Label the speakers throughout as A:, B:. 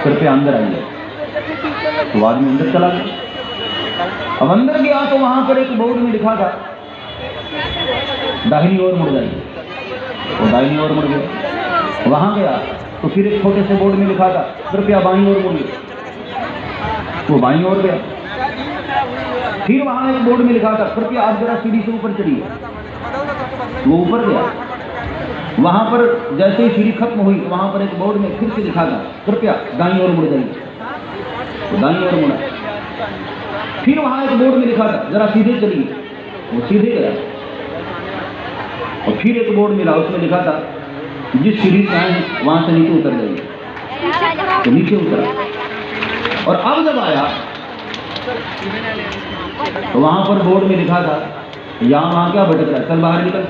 A: कृपया अंदर आइए। तो आदमी अंदर चला गया। अब अंदर गया तो वहां पर एक बोर्ड में लिखा था दाहिनी ओर मुड़ जाइए। वो दाहिनी ओर मुड़ गया। वहां गया तो फिर एक छोटे से बोर्ड में लिखा था कृपया बाईं ओर मुड़िए। वो बाईं ओर गया। फिर वहां एक बोर्ड में लिखा था कृपया आप जरा सीढ़ी से ऊपर चढ़िए। वो ऊपर गया। वहां पर जैसे ही सीढ़ी खत्म हुई तो वहां पर एक बोर्ड में फिर से लिखा था कृपया दाईं ओर मुड़ जाइए। तो दाईं ओर मुड़ा। फिर वहां एक बोर्ड में लिखा था जरा सीधे चलिए। वो सीधे गया। और फिर एक बोर्ड मिला, उसमें लिखा था जिस सीढ़ी से आए वहां से नीचे उतर जाइए। तो नीचे उतरा। और अब जब आया तो वहां पर बोर्ड में लिखा था यहां वहां क्या भटक रहा है, चल बाहर निकल।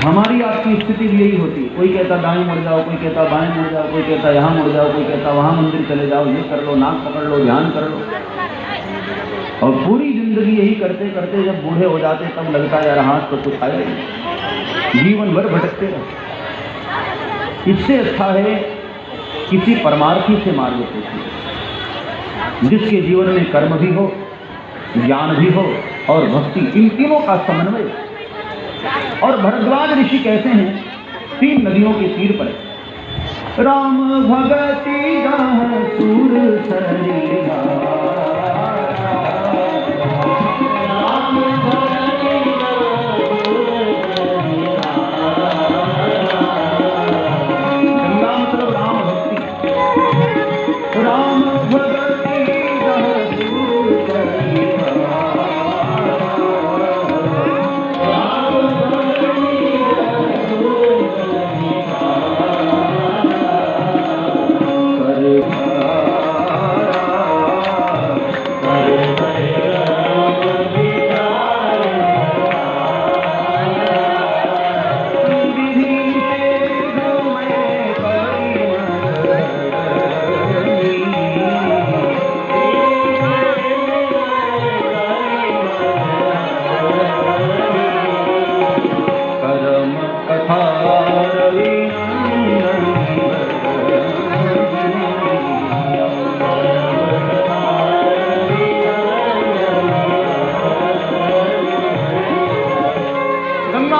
A: हमारी आपकी स्थिति भी यही होती है। कोई कहता दाएं मुड़ जाओ, कोई कहता बाएं मुड़ जाओ, कोई कहता यहाँ मुड़ जाओ, कोई कहता वहां मंदिर चले जाओ, ये कर लो, नाक पकड़ लो, ध्यान कर लो। और पूरी जिंदगी यही करते करते जब बूढ़े हो जाते तब लगता है यार हाथ तो कुछ आया नहीं, जीवन भर भटकते रहे। इससे अच्छा है किसी परमार्थी से मार्ग पूछिए जिसके जीवन में कर्म भी हो, ज्ञान भी हो और भक्ति, इन तीनों का समन्वय। और भरद्वाज ऋषि कहते हैं 3 नदियों के तीर पर राम भगति गाह सूर सरिया, राम भगति गंगा मतलब राम भक्ति, राम भगति गाह सूर सरिया,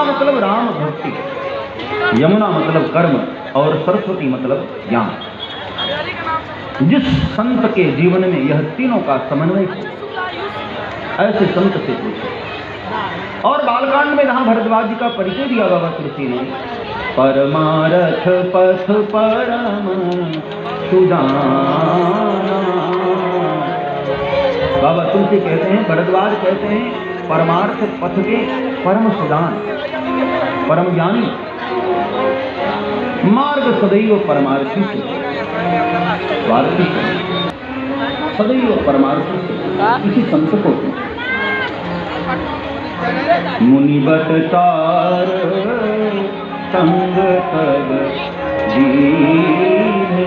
A: मतलब राम भक्ति, यमुना मतलब कर्म और सरस्वती मतलब ज्ञान। जिस संत के जीवन में यह तीनों का समन्वय हो ऐसे संत से पूछो। और बालकांड में जहां भरद्वाज जी का परिचय दिया बाबा तुलसी ने, परमारथ पथ परम सुदाना, बाबा तुलसी कहते हैं, भरद्वाज कहते हैं परमार्थ पथ के परम सुदान, परम ज्ञानी। मार्ग सदैव परमार्थी से, स्वार्थी से, सदैव परमार्थी से किसी संत को मुनिबत तार संग तब दीने।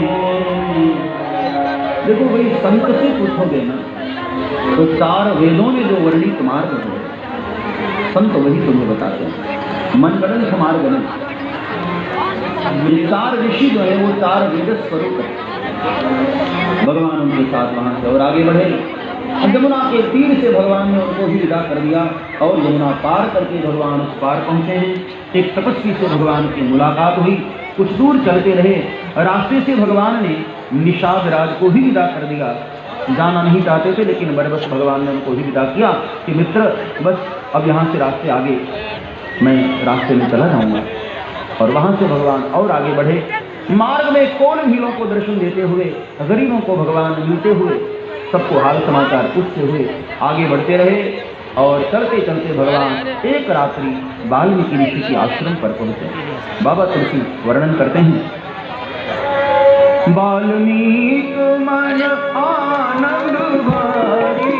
A: देखो भाई संत से पूछोगे ना तो 4 वेदों में जो वर्णित मार्ग है संत वही तुम्हें बताते हैं। मनगणन समार्गणन, ये 4 ऋषि जो है वो 4 वेद स्वरूप है। भगवान उनके साथ वहां से और आगे बढ़े। यमुना के तीर से भगवान ने उनको ही विदा कर दिया और यमुना पार करके भगवान उस पार पहुंचे हैं। एक तपस्वी से भगवान की मुलाकात हुई। कुछ दूर चलते रहे, रास्ते से भगवान ने निषाद राज को ही विदा कर दिया। जाना नहीं चाहते थे लेकिन बस भगवान ने उनको ही विदा किया कि मित्र बस अब यहाँ से रास्ते आगे, मैं रास्ते में चला जाऊंगा। और वहां से भगवान और आगे बढ़े। मार्ग में कौन भीलों को दर्शन देते हुए, गरीबों को भगवान मिलते हुए, सबको हाल समाचार पूछते हुए आगे बढ़ते रहे। और चलते चलते भगवान एक रात्रि वाल्मीकि ऋषि के आश्रम पर पहुंचे। बाबा तुलसी वर्णन करते हैं, वाल्मीकि मन आनंद भारी,